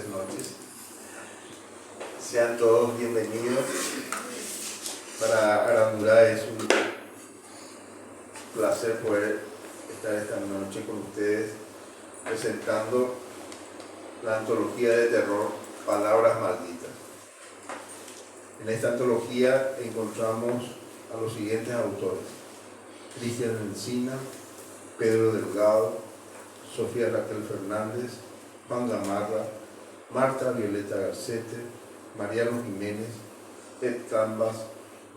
buenas noches. Sean todos bienvenidos. Para Arandurá es un placer poder estar esta noche con ustedes presentando la antología de terror Palabras Malditas. En esta antología encontramos a los siguientes autores: Cristian Encina, Pedro Delgado, Sofía Raquel Fernández, Juan Gamarra, Marta Violeta Garcete, Mariano Jiménez, Ed Cambas,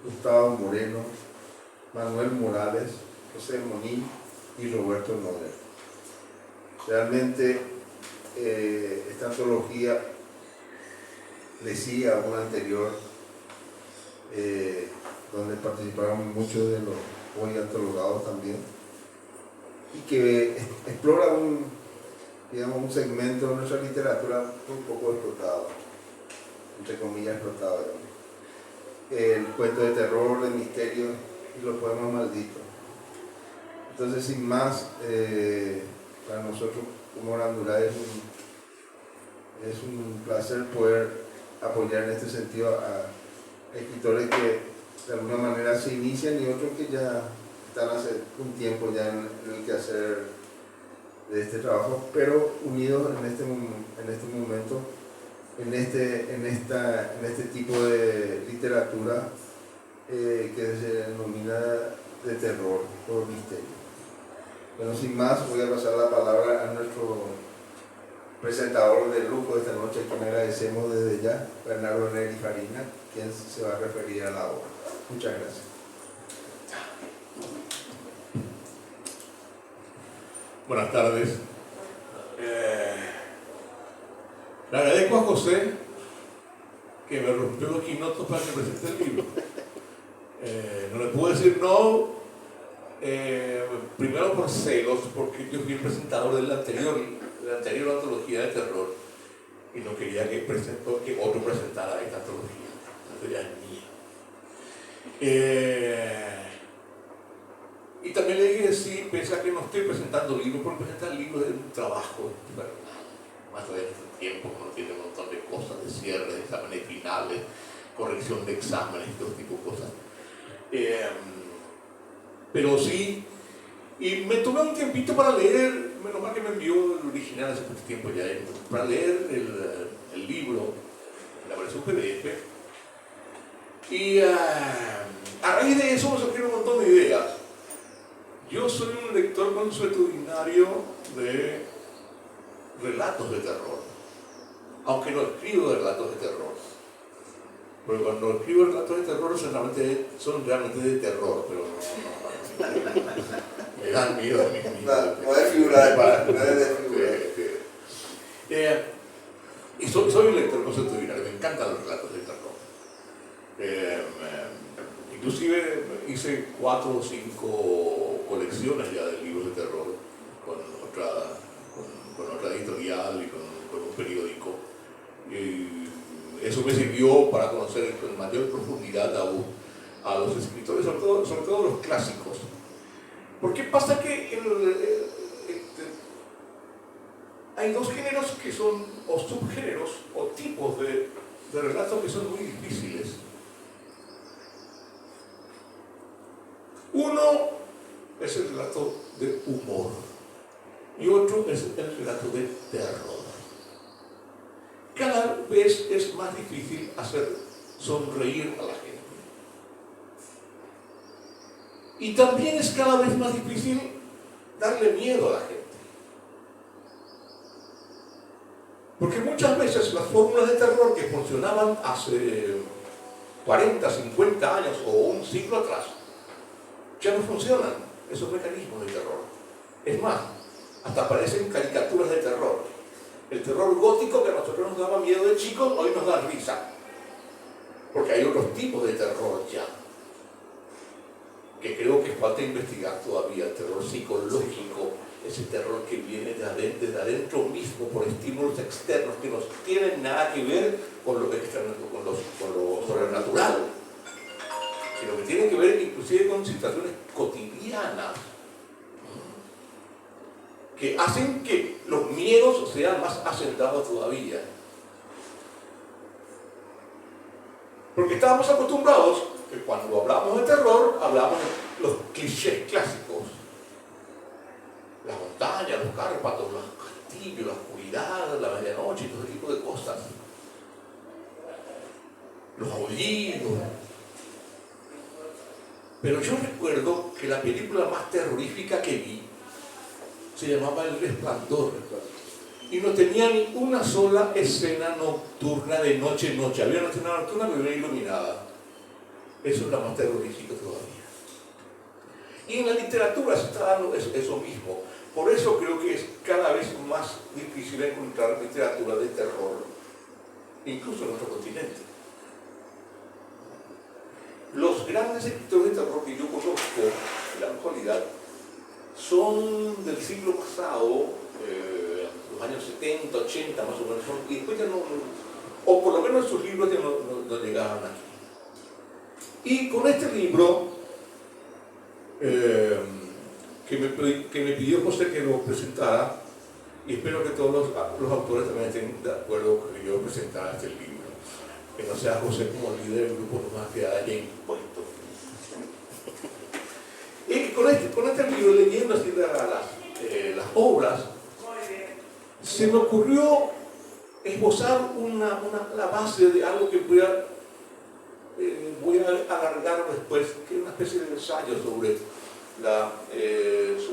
Gustavo Moreno, Manuel Morales, José Monín y Roberto Noder. Realmente esta antología le sigue a una anterior donde participaron muchos de los hoy antologados también, y que explora un segmento de nuestra literatura un poco explotado, entre comillas explotado, el cuento de terror, de misterio y los poemas malditos. Entonces, sin más, para nosotros como Arandurá es un placer poder apoyar en este sentido a escritores que de alguna manera se inician y otros que ya están hace un tiempo ya en el quehacer de este trabajo, pero unidos en este momento, en este tipo de literatura que se denomina de terror o misterio. Bueno, sin más, voy a pasar la palabra a nuestro presentador de lujo de esta noche, a quien agradecemos desde ya, Bernardo Neri Farina, quien se va a referir a la obra. Muchas gracias. Buenas tardes. Le agradezco a José que me rompió los quinotos para que presente el libro. No le puedo decir no, primero por celos, porque yo fui el presentador de la anterior antología de terror y no quería que otro presentara esta antología. La antología es mía. Y también le dije, sí, pensar que no estoy presentando libros, porque presentar libros es un trabajo, bueno, más todavía en este tiempo, uno tiene un montón de cosas, de cierres, de exámenes finales, corrección de exámenes y todo tipo de cosas. Pero sí, y me tomé un tiempito para leer, menos mal que me envió el original hace mucho tiempo ya, para leer el libro, la versión PDF, y a raíz de eso me surgieron un montón de ideas. Yo soy un lector consuetudinario de relatos de terror, aunque no escribo de relatos de terror. Porque cuando escribo relatos de terror son realmente de terror, pero no, me dan miedo a mí mismo. No es figurar, y soy un lector consuetudinario, me encantan los relatos de terror. Inclusive hice 4 o 5 colecciones ya de libros de terror con otra editorial y con un periódico. Y eso me sirvió para conocer con mayor profundidad a los escritores, sobre todo los clásicos. Porque pasa que hay 2 géneros que son, o subgéneros, o tipos de relatos que son muy difíciles. Uno es el relato de humor y otro es el relato de terror. Cada vez es más difícil hacer sonreír a la gente. Y también es cada vez más difícil darle miedo a la gente. Porque muchas veces las fórmulas de terror que funcionaban hace 40, 50 años o un siglo atrás, ya no funcionan esos mecanismos de terror. Es más, hasta aparecen caricaturas de terror. El terror gótico que a nosotros nos daba miedo de chicos, hoy nos da risa. Porque hay otros tipos de terror ya, que creo que falta investigar todavía. El terror psicológico, ese terror que viene de adentro mismo por estímulos externos que no tienen nada que ver con lo sobrenatural, sino que tienen que ver inclusive con situaciones cotidianas que hacen que los miedos sean más asentados todavía. Porque estábamos acostumbrados que cuando hablamos de terror, hablamos de los clichés clásicos. Las montañas, los Cárpatos, los castillos, la oscuridad, la medianoche y todo ese tipo de cosas. Los aullidos. Pero yo recuerdo que la película más terrorífica que vi se llamaba El Resplandor. Y no tenía ni una sola escena nocturna de noche. Había una escena nocturna que venía iluminada. Eso es la más terrorífica todavía. Y en la literatura se está dando eso mismo. Por eso creo que es cada vez más difícil encontrar literatura de terror, incluso en nuestro continente. Los grandes escritores de terror que yo conozco en la actualidad son del siglo pasado, los años 70, 80 más o menos, y después ya no, o por lo menos sus libros ya no llegaban aquí. Y con este libro, que me pidió José que lo presentara, y espero que todos los autores también estén de acuerdo con que yo presentara este libro, que no sea José como líder del grupo nomás que haya impuesto. Y con este libro, leyendo así las obras, se me ocurrió esbozar la base de algo que voy a alargar después, que es una especie de ensayo sobre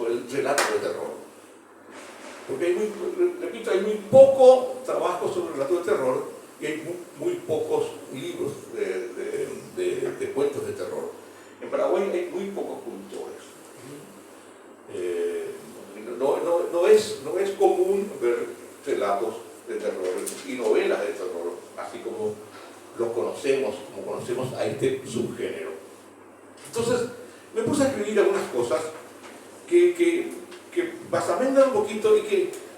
el relato de terror. Porque hay muy poco trabajo sobre el relato de terror y hay muy pocos libros de cuentos de terror. En Paraguay hay muy pocos cultores. No es común ver relatos de terror y novelas de terror, así como conocemos a este subgénero. Entonces, me puse a escribir algunas cosas que basamentan un poquito y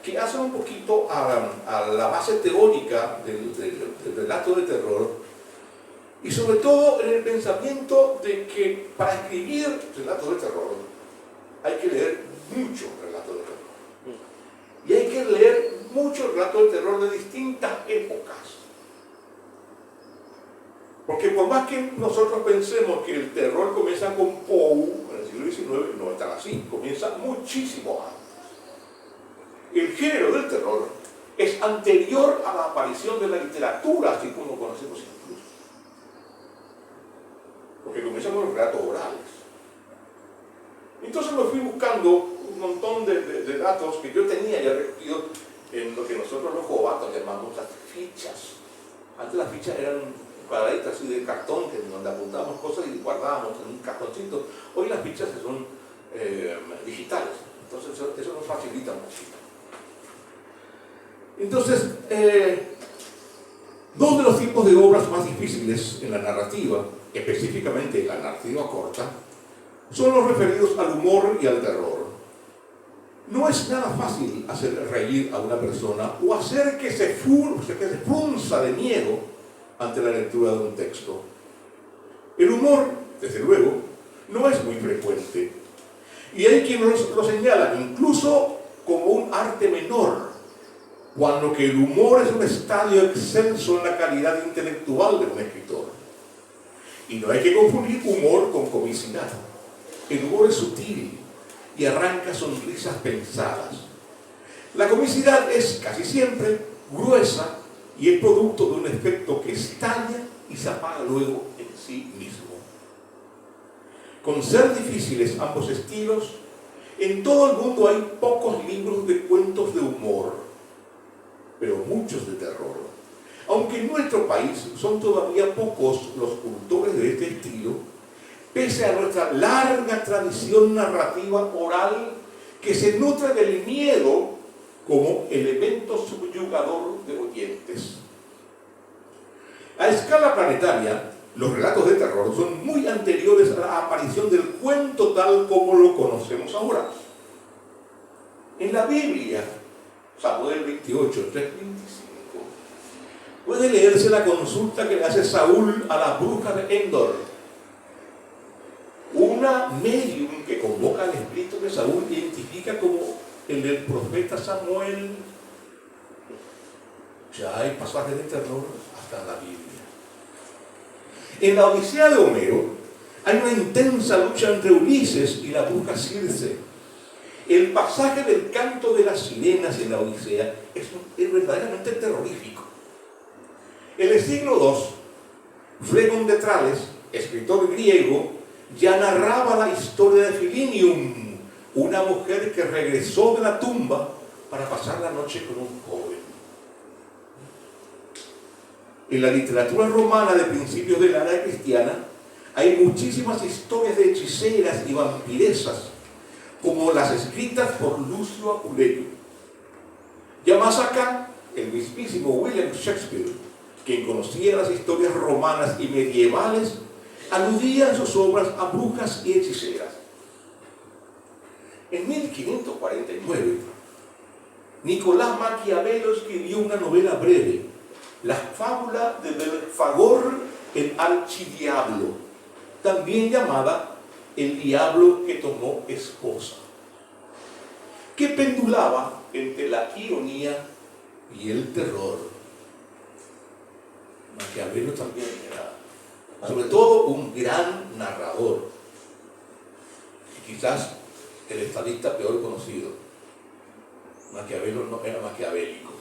que hacen un poquito a la base teórica del relato de terror, y sobre todo en el pensamiento de que para escribir relatos de terror hay que leer mucho relato de terror. Y hay que leer mucho relato de terror de distintas épocas. Porque por más que nosotros pensemos que el terror comienza con Poe en el siglo XIX, no es tan así, comienza muchísimo antes. El género del terror es anterior a la aparición de la literatura, así como lo conocemos incluso. Porque comienza con los relatos orales. Entonces me fui buscando un montón de datos que yo tenía ya recogidos en lo que nosotros los jovatos llamamos las fichas. Antes las fichas eran cuadraditas así de cartón, donde apuntábamos cosas y guardábamos en un cartoncito. Hoy las fichas son digitales, entonces eso nos facilita mucho. Entonces, dos de los tipos de obras más difíciles en la narrativa, específicamente la narrativa corta, son los referidos al humor y al terror. No es nada fácil hacer reír a una persona o hacer que se frunza de miedo ante la lectura de un texto. El humor, desde luego, no es muy frecuente. Y hay quien lo señala incluso como un arte menor, cuando que el humor es un estadio excelso en la calidad intelectual de un escritor. Y no hay que confundir humor con comicidad. El humor es sutil y arranca sonrisas pensadas. La comicidad es casi siempre gruesa y es producto de un efecto que estalla y se apaga luego en sí mismo. Con ser difíciles ambos estilos, en todo el mundo hay pocos libros de cuentos de humor, pero muchos de terror. Aunque en nuestro país son todavía pocos los cultores de este estilo, pese a nuestra larga tradición narrativa oral que se nutre del miedo como elemento subyugador de oyentes. A escala planetaria, los relatos de terror son muy anteriores a la aparición del cuento tal como lo conocemos ahora. En la Biblia, Samuel 28, 3:25, puede leerse la consulta que le hace Saúl a la bruja de Endor, una medium que convoca al espíritu que Saúl identifica como el del profeta Samuel. Ya hay pasajes de terror hasta en la Biblia. En la Odisea de Homero hay una intensa lucha entre Ulises y la bruja Circe. El pasaje del canto de las sirenas en la Odisea es verdaderamente terrorífico. En el siglo II, Flegón de Trales, escritor griego, ya narraba la historia de Philinium, una mujer que regresó de la tumba para pasar la noche con un joven. En la literatura romana de principios de la era cristiana hay muchísimas historias de hechiceras y vampiresas, como las escritas por Lucio Apuleyo. Ya más acá, el mismísimo William Shakespeare, quien conocía las historias romanas y medievales, aludía en sus obras a brujas y hechiceras. En 1549, Nicolás Maquiavelo escribió una novela breve, la fábula de Belfagor el Archidiablo, también llamada El diablo que tomó esposa, que pendulaba entre la ironía y el terror. Maquiavelo también era, sobre todo, un gran narrador, y quizás el estadista peor conocido. Maquiavelo no era maquiavélico.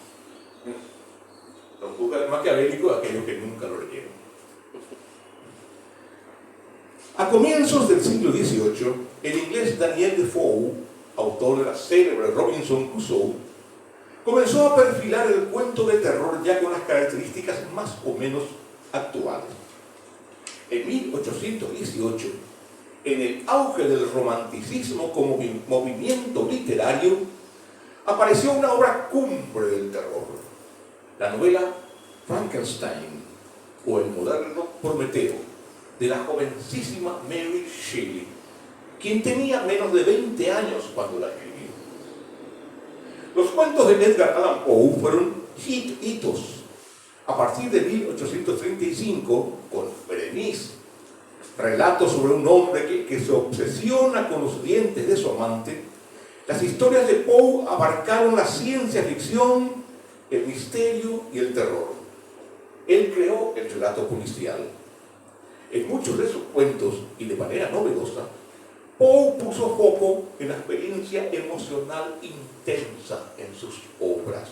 Los juzgan maquiavélico a aquellos que nunca lo leyeron. A comienzos del siglo XVIII, el inglés Daniel Defoe, autor de la célebre Robinson Crusoe, comenzó a perfilar el cuento de terror ya con las características más o menos actuales. En 1818, en el auge del romanticismo como movimiento literario, apareció una obra cumbre del terror, la novela Frankenstein, o el moderno Prometeo, de la jovencísima Mary Shelley, quien tenía menos de 20 años cuando la escribió. Los cuentos de Edgar Allan Poe fueron hitos. A partir de 1835, con Berenice, relatos sobre un hombre que se obsesiona con los dientes de su amante, las historias de Poe abarcaron la ciencia ficción, el misterio y el terror. Él creó el relato policial. En muchos de sus cuentos, y de manera novedosa, Poe puso foco en la experiencia emocional intensa en sus obras.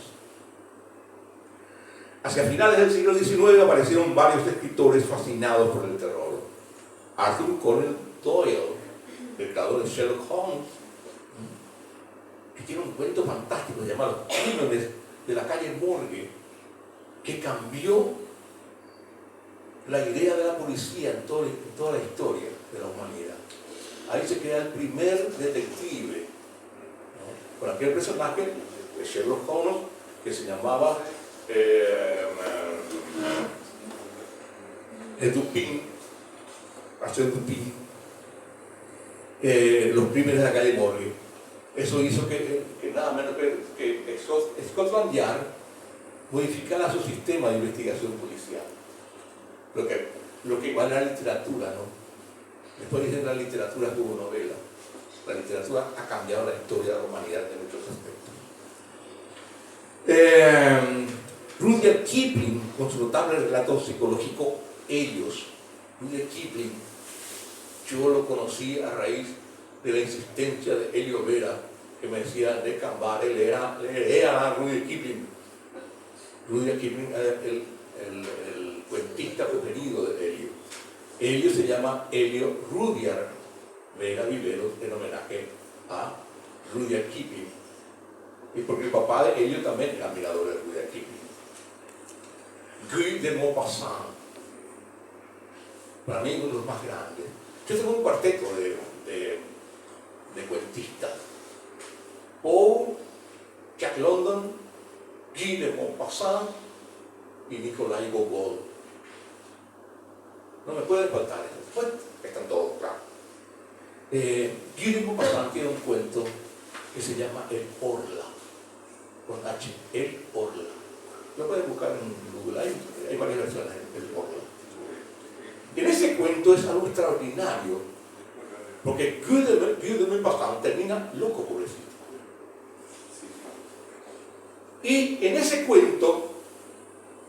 Hacia finales del siglo XIX aparecieron varios escritores fascinados por el terror. Arthur Conan Doyle, el creador de Sherlock Holmes, que tiene un cuento fantástico llamado Crímenes de la calle Morgue, que cambió la idea de la policía en toda la historia de la humanidad. Ahí se crea el primer detective, ¿no? Con aquel personaje de Sherlock Holmes que se llamaba Dupin, Arsène Dupin, los crímenes de la calle Morgue. Eso hizo que nada menos que Scotland Yard modificara su sistema de investigación policial. Lo que igual a la literatura, ¿no? Después dicen la literatura como novela. La literatura ha cambiado la historia de la humanidad en muchos aspectos. Rudyard Kipling, con su notable relato psicológico Ellos. Rudyard Kipling, yo lo conocí a raíz de la insistencia de Helio Vera, que me decía de Cambare, lea a Rudyard Kipling. Rudyard Kipling era el cuentista preferido de Helio. Helio se llama Helio Rudyard Vera Viveros, en homenaje a Rudyard Kipling, y porque el papá de Helio también era admirador de Rudyard Kipling. Guy de Maupassant, para mí uno de los más grandes. Yo tengo un cuarteto de cuentistas: Poe, Jack London, Guy de Maupassant y Nikolai Gogol. No me pueden faltar, pues están todos claros. Guy de Maupassant tiene un cuento que se llama El Orla, con H, El Orla. Lo pueden buscar en Google, hay varias versiones del Orla. En ese cuento es algo extraordinario, porque Guy de Maupassant termina loco, pobrecito. Y en ese cuento,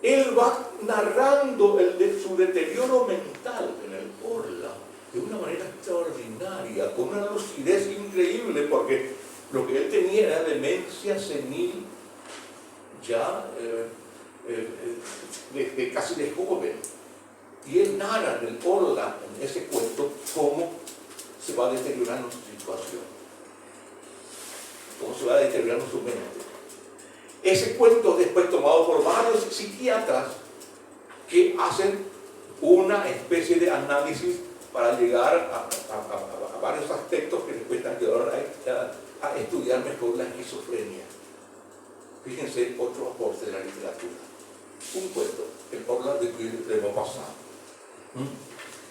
él va narrando su deterioro mental en el Orla de una manera extraordinaria, con una lucidez increíble, porque lo que él tenía era demencia senil ya casi de joven. Y él narra en el Orla, en ese cuento, cómo se va deteriorando su situación, cómo se va deteriorando su mente. Ese cuento es después tomado por varios psiquiatras que hacen una especie de análisis para llegar a varios aspectos que después ayudaron a estudiar mejor la esquizofrenia. Fíjense otro aporte de la literatura. Un cuento, el Orla de Maupassant.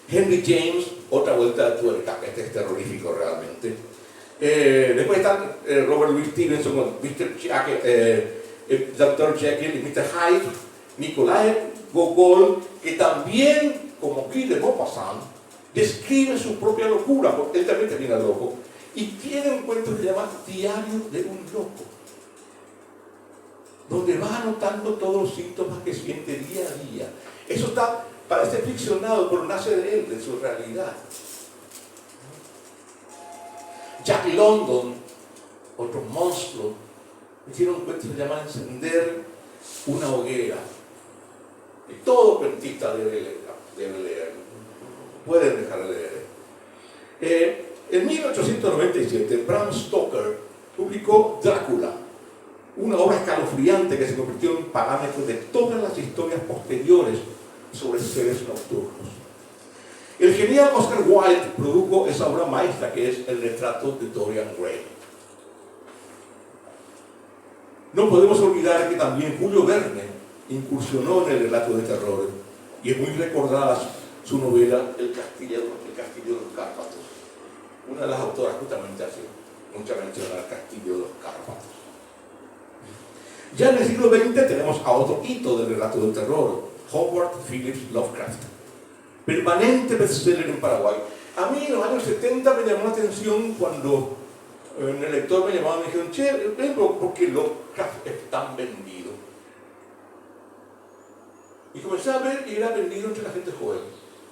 Henry James, otra vuelta de tuerca, este es terrorífico realmente. Después están Robert Louis Stevenson, Mr. Dr. Jekyll y Mr. Hyde, Nikolai Gogol, que también, como Guy de Maupassant, describe su propia locura, porque él también termina loco, y tiene un cuento que se llama Diario de un loco, donde va anotando todos los síntomas que siente día a día. Eso parece ficcionado, pero nace de él, de su realidad. Jack London, otro monstruo, tiene un cuento que se llama Encender una hoguera. Y todo cuentista debe leer. Pueden dejar de leer. En 1897, Bram Stoker publicó Drácula, una obra escalofriante que se convirtió en parámetro de todas las historias posteriores sobre seres nocturnos. El genial Oscar Wilde produjo esa obra maestra que es El retrato de Dorian Gray. No podemos olvidar que también Julio Verne incursionó en el relato de terror y es muy recordada su novela El Castillo de los Cárpatos. Una de las autoras justamente hace mucha mención al Castillo de los Cárpatos. Ya en el siglo XX tenemos a otro hito del relato del terror, Howard Phillips Lovecraft, permanente bestseller en Paraguay. A mí en los años 70 me llamó la atención cuando en el lector me llamaban y me dijeron, che, ¿por qué Lovecraft es tan vendido? Y comencé a ver y era vendido entre la gente joven,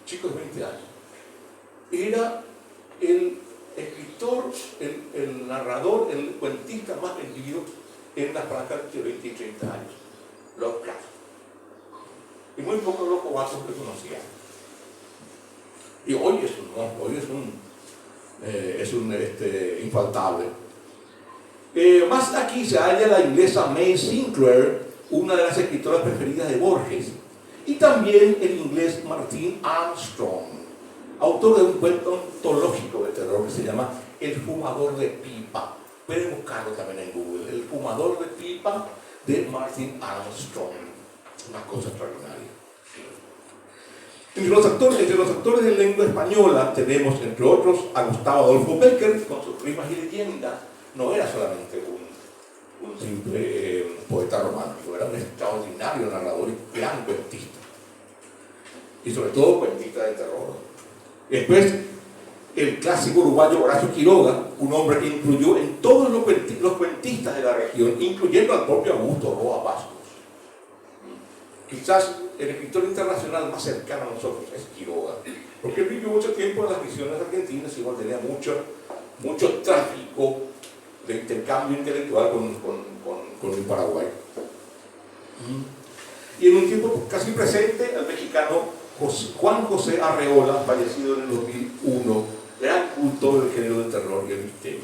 chicos de 20 años. Era el escritor, el narrador, el cuentista más vendido en la franja de 20 y 30 años, Lovecraft. Y muy pocos los cobardes que conocían. Y hoy es un infaltable. Más aquí se halla la inglesa May Sinclair, una de las escritoras preferidas de Borges, y también el inglés Martin Armstrong, autor de un cuento antológico de terror que se llama El fumador de pipa. Pueden buscarlo también en Google. El fumador de pipa de Martin Armstrong. Una cosa extraordinaria. Entre los actores de lengua española tenemos, entre otros, a Gustavo Adolfo Bécquer con sus rimas y leyendas. No era solamente un simple poeta romántico, era un extraordinario narrador y gran cuentista. Y sobre todo cuentista de terror. Después, el clásico uruguayo Horacio Quiroga, un hombre que incluyó en todos los cuentistas de la región, incluyendo al propio Augusto Roa Bastos. Quizás el escritor internacional más cercano a nosotros es Quiroga, porque él vivió mucho tiempo en las misiones argentinas y igual tenía mucho tráfico de intercambio intelectual con el Paraguay. Y en un tiempo casi presente, el mexicano Juan José Arreola, fallecido en el 2001, gran cultor del género del terror y el misterio.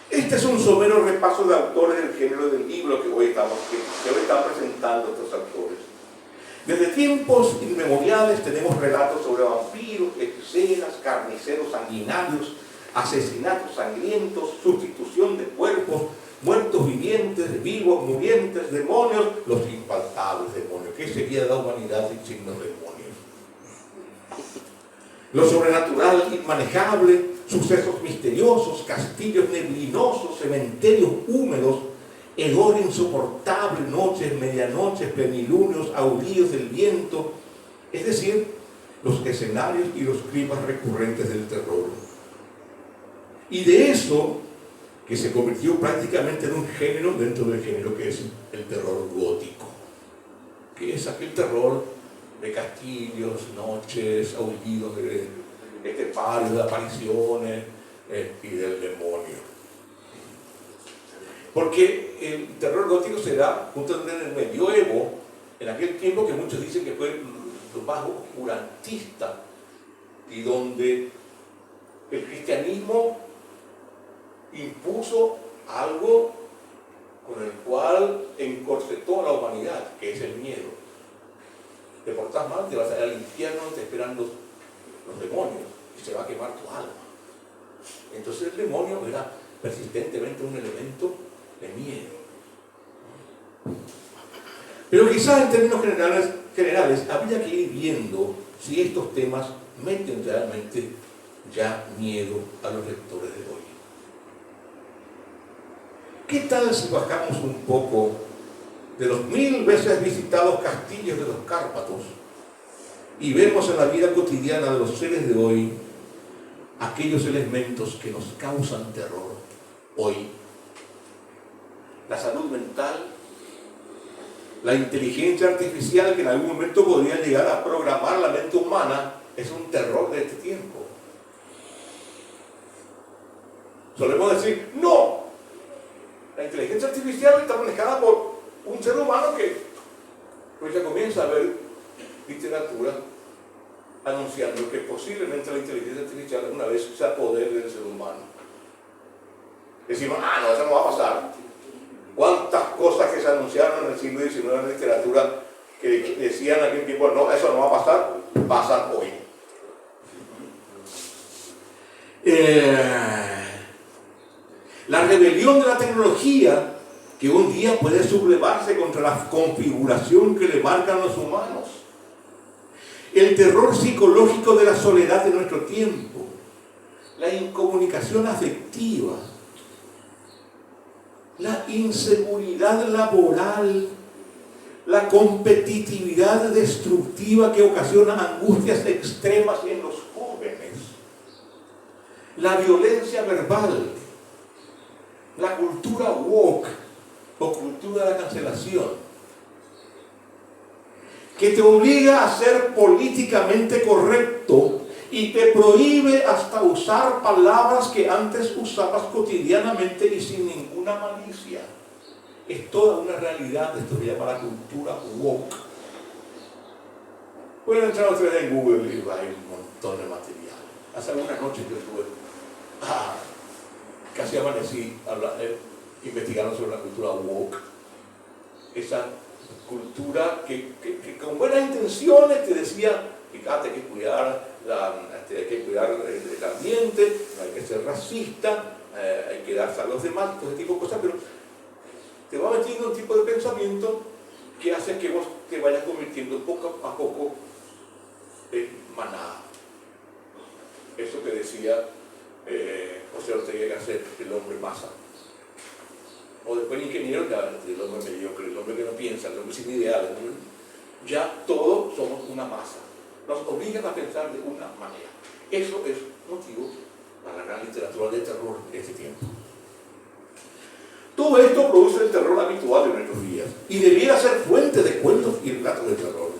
Este es un somero repaso de autores del género del libro que hoy están presentando estos autores. Desde tiempos inmemoriales tenemos relatos sobre vampiros, hechiceras, carniceros sanguinarios, asesinatos sangrientos, sustitución de cuerpos, muertos vivientes, vivos murientes, demonios, los infaltables demonios. ¿Qué sería la humanidad sin los demonios? Lo sobrenatural inmanejable, sucesos misteriosos, castillos neblinosos, cementerios húmedos, hedor insoportable, noches, medianoches, plenilunios, aullidos del viento, es decir, los escenarios y los climas recurrentes del terror. Y de eso, que se convirtió prácticamente en un género dentro del género que es el terror gótico. que es aquel terror de castillos, noches, aullidos de esteparios, de apariciones y del demonio. Porque el terror gótico se da justo en el medioevo, en aquel tiempo que muchos dicen que fue lo más oscurantista y donde el cristianismo impuso algo con el cual encorsetó a la humanidad, que es el miedo. Te portas mal, te vas a ir al infierno, te esperan los demonios y se va a quemar tu alma. Entonces el demonio era persistentemente un elemento de miedo. Pero quizás en términos generales habría que ir viendo si estos temas meten realmente ya miedo a los lectores de hoy. ¿Qué tal si bajamos un poco de los 1000 veces visitados castillos de los Cárpatos y vemos en la vida cotidiana de los seres de hoy aquellos elementos que nos causan terror hoy? La salud mental, la inteligencia artificial que en algún momento podría llegar a programar la mente humana, es un terror de este tiempo. Solemos decir, no, la inteligencia artificial está manejada por un ser humano que pues ya comienza a ver literatura anunciando que posiblemente la inteligencia artificial una vez se apodere del ser humano. Decimos, no, eso no va a pasar. ¿Cuántas cosas que se anunciaron en el siglo XIX en la literatura que decían en aquel tiempo, no, eso no va a pasar, pasan hoy? La rebelión de la tecnología que un día puede sublevarse contra la configuración que le marcan los humanos. El terror psicológico de la soledad de nuestro tiempo. La incomunicación afectiva. La inseguridad laboral. La competitividad destructiva que ocasiona angustias extremas en los jóvenes. La violencia verbal. La cultura woke o cultura de la cancelación, que te obliga a ser políticamente correcto y te prohíbe hasta usar palabras que antes usabas cotidianamente y sin ninguna malicia. Es toda una realidad, esto se llama la cultura woke. Pueden entrar ustedes en Google y hay un montón de material. Hace algunas noches yo estuve casi amanecí investigando sobre la cultura woke, esa cultura que con buenas intenciones te decía, fíjate, hay que cuidar, el ambiente, no hay que ser racista, hay que darse a los demás, todo ese tipo de cosas, pero te va metiendo un tipo de pensamiento que hace que vos te vayas convirtiendo poco a poco en manada. Eso que decía José Ortega Gasset, el hombre masa. O después el ingeniero, ya el hombre mediocre, el hombre que no piensa, el hombre sin ideales. Ya todos somos una masa. Nos obligan a pensar de una manera. Eso es motivo para la gran literatura de terror de este tiempo. Todo esto produce el terror habitual de nuestros días y debiera ser fuente de cuentos y relatos de terror.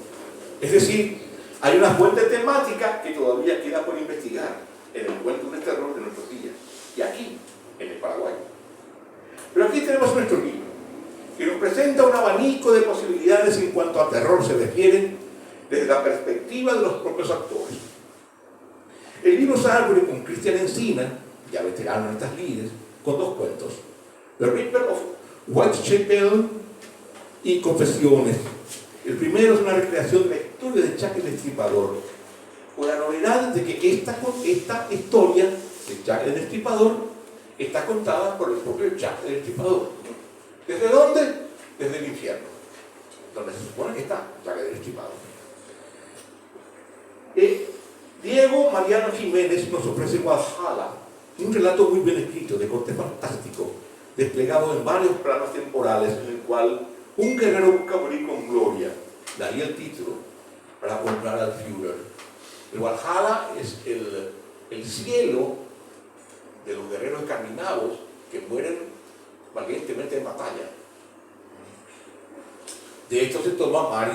Es decir, hay una fuente temática que todavía queda por investigar en el cuento de terror de nuestros días y aquí, en el Paraguay. Pero aquí tenemos nuestro libro, que nos presenta un abanico de posibilidades en cuanto a terror se refiere desde la perspectiva de los propios actores. El libro se abre con Cristian Encina, ya veterano en estas lides, con 2 cuentos, The Reaper of Whitechapel y Confesiones. El primero es una recreación de la historia de Jack el Destripador, con la novedad de que esta historia de Jack el Destripador está contada por el propio Jack el Destripador. ¿Desde dónde? Desde el infierno, donde se supone que está Jack el Destripador. Diego Mariano Jiménez nos ofrece Valhalla, un relato muy bien escrito, de corte fantástico, desplegado en varios planos temporales, en el cual un guerrero busca morir con gloria. Daría el título para comprar al Führer. El Valhalla es el cielo de los guerreros escandinavos que mueren valientemente en batalla. De hecho, se toma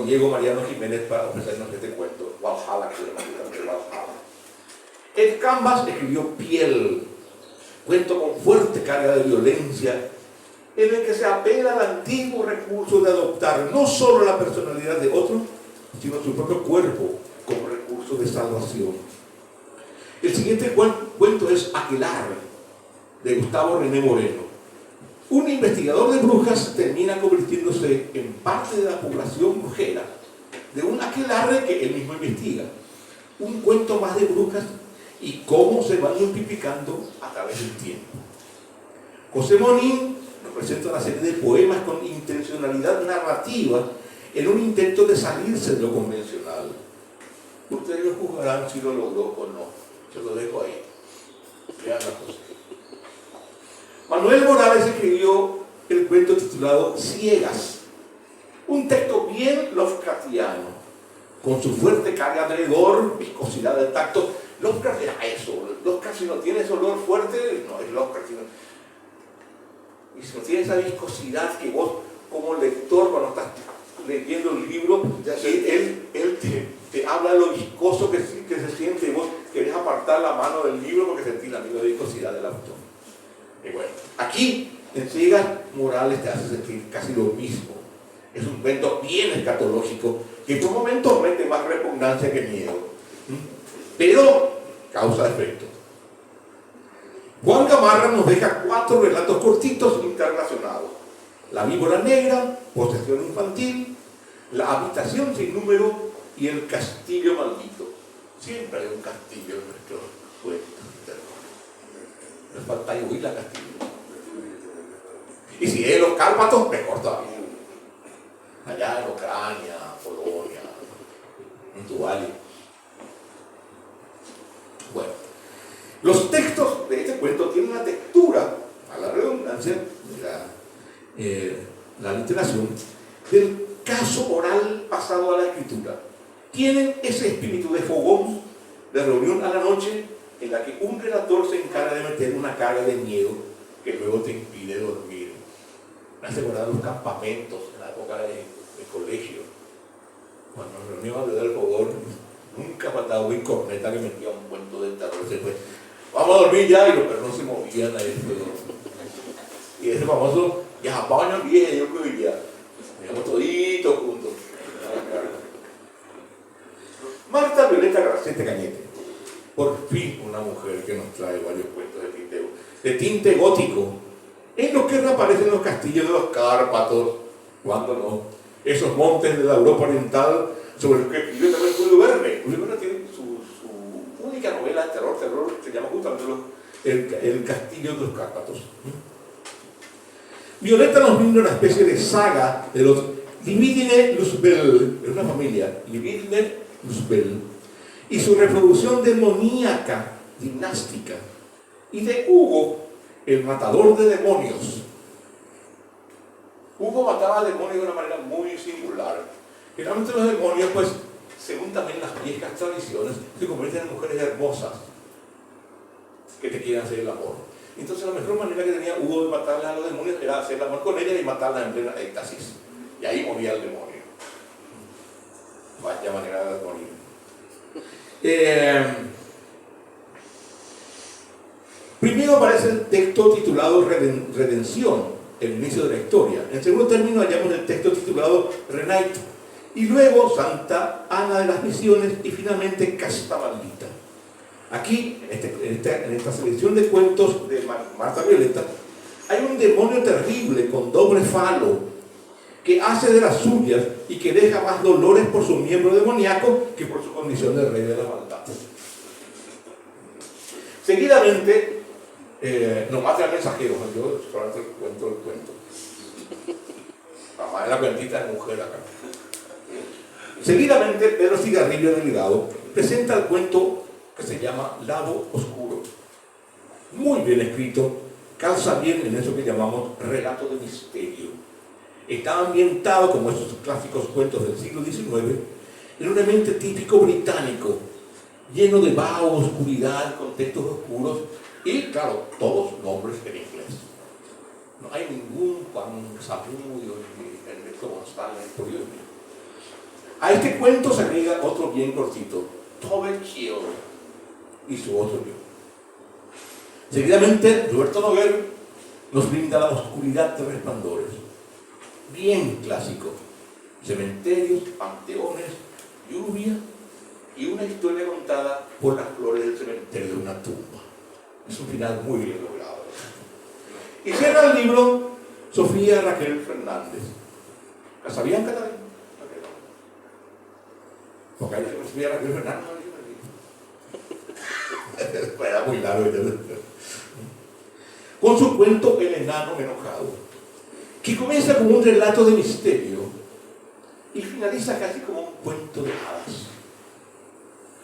Diego Mariano Jiménez para ofrecernos este cuento, Valhalla, que se llama Valhalla. El Canvas escribió Piel, cuento con fuerte carga de violencia, en el que se apela al antiguo recurso de adoptar no solo la personalidad de otro, sino su propio cuerpo como recurso de salvación. El siguiente cuento es Aquelarre, de Gustavo René Moreno. Un investigador de brujas termina convirtiéndose en parte de la población brujera de un aquelarre que él mismo investiga. Un cuento más de brujas y cómo se van multiplicando a través del tiempo. José Monín nos presenta una serie de poemas con intencionalidad narrativa en un intento de salirse de lo convencional. Ustedes lo juzgarán si lo logró o no. Se lo dejo ahí. Vean la cosa. Manuel Morales escribió el cuento titulado Ciegas, un texto bien Lovecraftiano, con su fuerte carga de hedor, viscosidad del tacto. Lovecraft era eso. Lovecraft, si no tiene ese olor fuerte, no es Lovecraft. Y si no tiene esa viscosidad que vos, como lector, cuando estás leyendo el libro, él te habla de lo viscoso que se siente y vos querés apartar la mano del libro porque sentís la misma viscosidad del autor. Y bueno, aquí en Ciegas Morales te hace sentir casi lo mismo. Es un cuento bien escatológico que por momentos mete más repugnancia que miedo, pero causa efecto. Juan Gamarra nos deja 4 relatos cortitos interrelacionados: La víbora negra, Posesión infantil, La habitación sin número y El castillo maldito. Siempre hay un castillo en nuestro cuento. Nos falta huir la castillo. Y si es los Cárpatos, mejor todavía. Allá en Ucrania, Polonia, en Tuvalu. Bueno, los textos de este cuento tienen una textura, a la redundancia, de la literación, del caso oral pasado a la escritura. Tienen ese espíritu de fogón, de reunión a la noche, en la que un relator se encarga de meter una carga de miedo que luego te impide dormir. Me hace acordar los campamentos en la época de colegio. Cuando nos reuníamos alrededor del fogón, nunca faltaba un corneta que metía un cuento de terror. Después, vamos a dormir ya, y los perros no se movían a esto. Y ese famoso, ya Japón vieja, yo creo que ya. Teníamos toditos juntos. Marta Violeta Garcete Cañete. Por fin una mujer que nos trae varios cuentos de tinte gótico, en los que reaparecen los castillos de los Cárpatos, cuando no, esos montes de la Europa Oriental sobre los que escribió también Julio Verne. Julio Verne tiene su única novela de terror, se llama justamente el castillo de los Cárpatos. Violeta nos brinda una especie de saga de los Libidine-Luzbel, es una familia, Libidine-Luzbel, y su reproducción demoníaca, dinástica, y de Hugo, el matador de demonios. Hugo mataba demonios de una manera muy singular. Generalmente los demonios, pues, según también las viejas tradiciones, se convierten en mujeres hermosas que te quieren hacer el amor. Entonces la mejor manera que tenía Hugo de matarle a los demonios era hacer el amor con ellas y matarlas en plena éxtasis. Y ahí moría el demonio. Vaya manera de morir. Primero aparece el texto titulado Redención, el inicio de la historia. En segundo término hallamos el texto titulado Renait, y luego Santa Ana de las Misiones, y finalmente Casta Maldita. Aquí, en esta selección de cuentos de Marta Violeta, hay un demonio terrible con doble falo que hace de las suyas y que deja más dolores por su miembro demoníaco que por su condición de rey de la maldad. Seguidamente, nomás de mensajero, yo solamente cuento el cuento. Mamá, la cuentita de mujer acá. Seguidamente, Pedro Cigarrillo Delgado presenta el cuento que se llama Lado Oscuro. Muy bien escrito, calza bien en eso que llamamos relato de misterio. Está ambientado, como esos clásicos cuentos del siglo XIX, en un ambiente típico británico, lleno de vaho, oscuridad, contextos oscuros y, claro, todos nombres en inglés. No hay ningún Juan Zamudio ni Ernesto González, por Dios mío. A este cuento se agrega otro bien cortito, Tove Kiel y su otro yo. Seguidamente, Roberto Noguer nos brinda La oscuridad de resplandores. Bien clásico. Cementerios, panteones, lluvia y una historia contada por las flores del cementerio de una tumba. Es un final muy bien logrado. Y cierra el libro Sofía Raquel Fernández. ¿La sabían, Catalina? Porque hay Sofía Raquel Fernández. Era muy largo. Con su cuento El enano enojado, que comienza como un relato de misterio y finaliza casi como un cuento de hadas,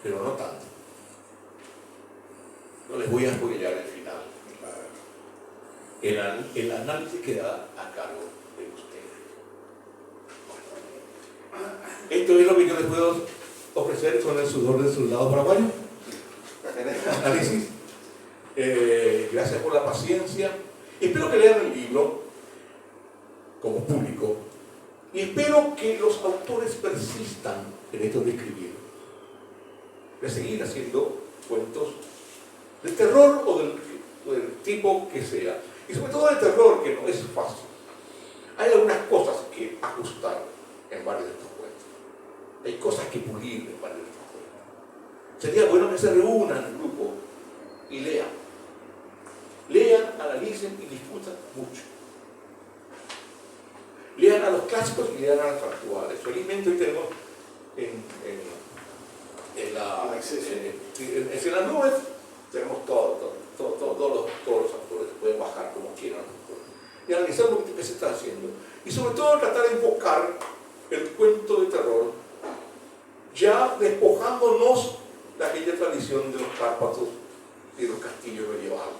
pero no tanto. No les voy a spoilear el final. El análisis queda a cargo de ustedes. Esto es lo que yo les puedo ofrecer con el sudor del soldado paraguayo. En el análisis. Gracias por la paciencia. Espero que lean el libro como público y espero que los autores persistan en esto de escribir, de seguir haciendo cuentos de terror o del tipo que sea, y sobre todo de terror, que no es fácil. Hay algunas cosas que ajustar en varios de estos cuentos, hay cosas que pulir en varios de estos cuentos. Sería bueno que se reúnan en grupo y lean, analicen y discutan mucho. Lean a los clásicos y lean a los actuales. Felizmente hoy tenemos en la nube tenemos todos los autores, pueden bajar como quieran y analizar un poquito qué se está haciendo. Y sobre todo tratar de enfocar el cuento de terror, ya despojándonos de aquella tradición de los Cárpatos y de los castillos medievales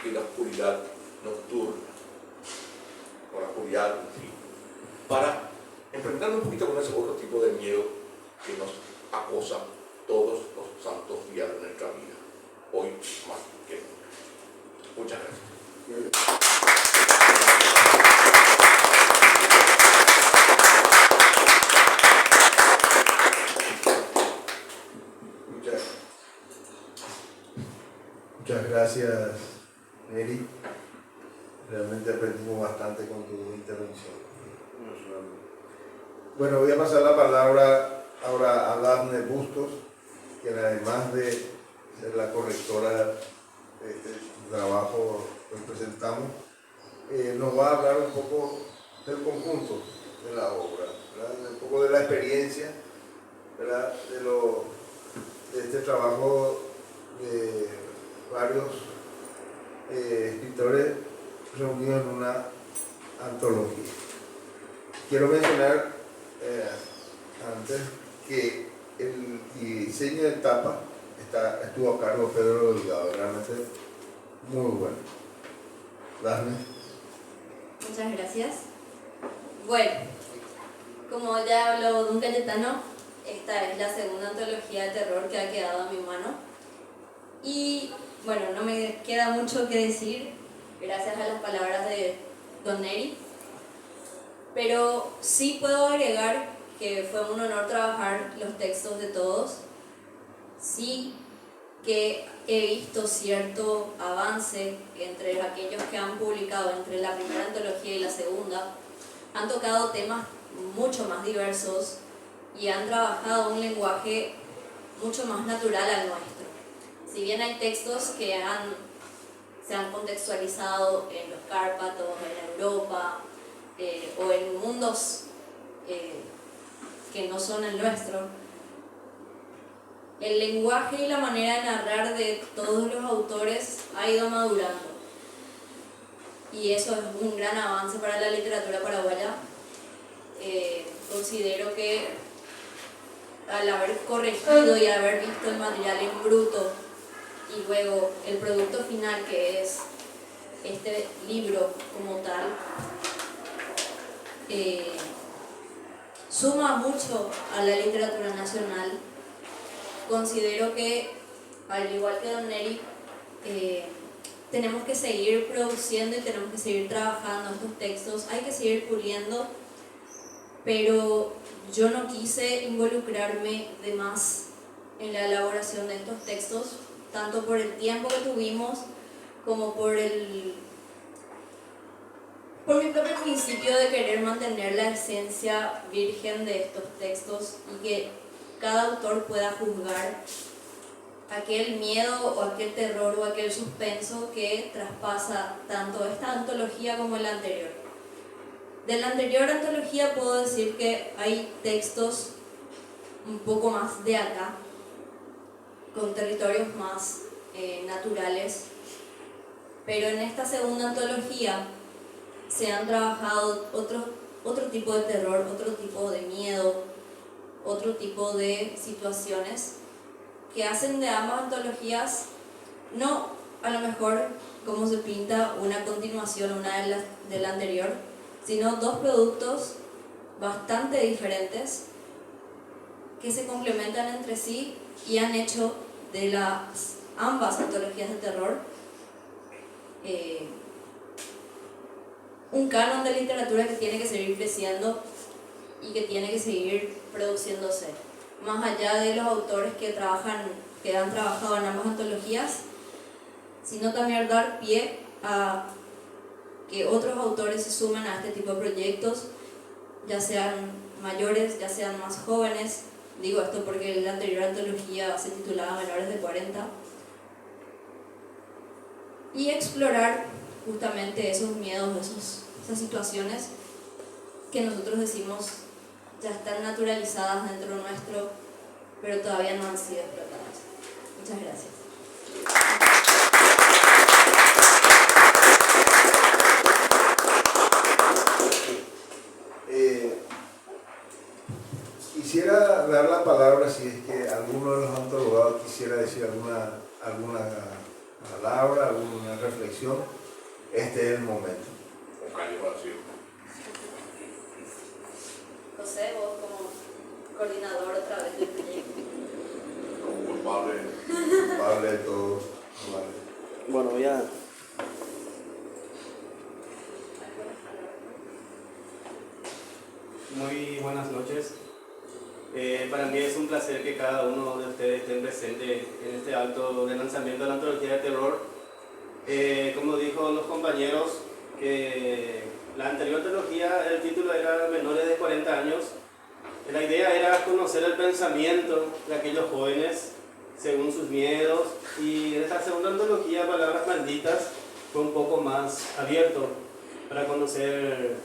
y la oscuridad nocturna, o la oscuridad, en fin, para enfrentarnos un poquito con ese otro tipo de miedo que nos acosa todos los santos días de nuestra vida, hoy más que nunca. Muchas gracias. Muchas gracias, Neri. Realmente aprendimos bastante con tu intervención. Bueno, voy a pasar la palabra ahora a Dafne Bustos, que además de ser la correctora de este trabajo que presentamos, nos va a hablar un poco del conjunto de la obra, ¿verdad? Un poco de la experiencia, ¿verdad? De este trabajo de varios escritores reunidos en una antología. Quiero mencionar antes que el diseño de tapa estuvo a cargo de Pedro Delgado, realmente muy bueno. Dafne. Muchas gracias. Bueno, como ya habló Don Cayetano, esta es la segunda antología de terror que ha quedado a mi mano. Y bueno, no me queda mucho que decir, gracias a las palabras de Don Neri, pero sí puedo agregar que fue un honor trabajar los textos de todos. Sí que he visto cierto avance entre aquellos que han publicado entre la primera antología y la segunda. Han tocado temas mucho más diversos y han trabajado un lenguaje mucho más natural al nuestro. Si bien hay textos que se han contextualizado en los Cárpatos, en Europa, o en mundos que no son el nuestro, el lenguaje y la manera de narrar de todos los autores ha ido madurando. Y eso es un gran avance para la literatura paraguaya. Considero que al haber corregido y haber visto el material en bruto y luego el producto final, que es este libro como tal, suma mucho a la literatura nacional. Considero que, al igual que Don Neri, tenemos que seguir produciendo y tenemos que seguir trabajando estos textos, hay que seguir puliendo, pero yo no quise involucrarme de más en la elaboración de estos textos, tanto por el tiempo que tuvimos como por mi propio principio de querer mantener la esencia virgen de estos textos y que cada autor pueda juzgar aquel miedo o aquel terror o aquel suspenso que traspasa tanto esta antología como la anterior. De la anterior antología puedo decir que hay textos un poco más de acá, con territorios más naturales, pero en esta segunda antología se han trabajado otro tipo de terror, otro tipo de miedo, otro tipo de situaciones que hacen de ambas antologías, no a lo mejor como se pinta una continuación una de la anterior, sino dos productos bastante diferentes que se complementan entre sí y han hecho de las ambas antologías de terror un canon de literatura que tiene que seguir creciendo y que tiene que seguir produciéndose. Más allá de los autores que han trabajado en ambas antologías, sino también dar pie a que otros autores se sumen a este tipo de proyectos, ya sean mayores, ya sean más jóvenes. Digo esto porque la anterior antología se titulaba Menores de 40. Y explorar justamente esos miedos, esas situaciones que nosotros decimos ya están naturalizadas dentro nuestro, pero todavía no han sido explotadas. Muchas gracias. Quisiera dar la palabra si es que alguno de los antologados quisiera decir alguna palabra, alguna reflexión. Este es el momento. José, vos como coordinador otra vez del proyecto. Como culpable. Culpable de todo. Vale. Bueno, voy a... Muy buenas noches. Para mí es un placer que cada uno de ustedes estén presente en este acto de lanzamiento de la antología de terror. Como dijo los compañeros, que la anterior antología, el título era Menores de 40 años. La idea era conocer el pensamiento de aquellos jóvenes según sus miedos, y en esta segunda antología, Palabras Malditas, fue un poco más abierto para conocer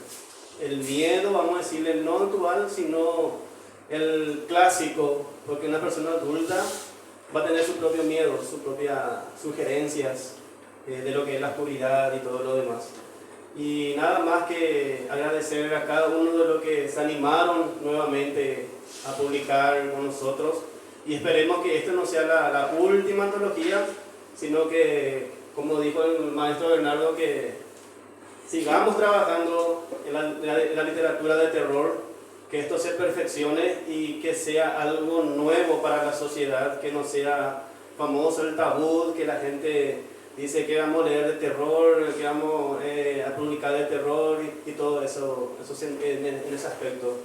el miedo, vamos a decirle, no actual, sino el clásico, porque una persona adulta va a tener su propio miedo, sus propias sugerencias de lo que es la oscuridad y todo lo demás. Y nada más que agradecer a cada uno de los que se animaron nuevamente a publicar con nosotros, y esperemos que esto no sea la última antología, sino que, como dijo el maestro Bernardo, que sigamos trabajando en la literatura de terror, que esto se perfeccione y que sea algo nuevo para la sociedad, que no sea famoso el tabú, que la gente dice que vamos a leer de terror, que vamos a publicar de terror y todo eso en ese aspecto.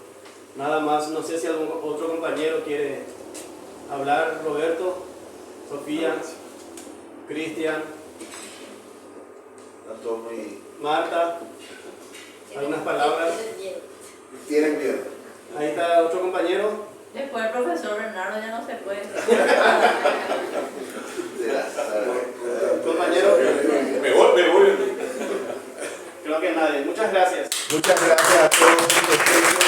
Nada más, no sé si algún otro compañero quiere hablar. Roberto, Sofía, Cristian, Marta, algunas palabras. ¿Tienen miedo? Ahí está otro compañero. Después el profesor Bernardo ya no se puede. Compañero. Me voy. Creo que nadie. Muchas gracias. Muchas gracias a todos.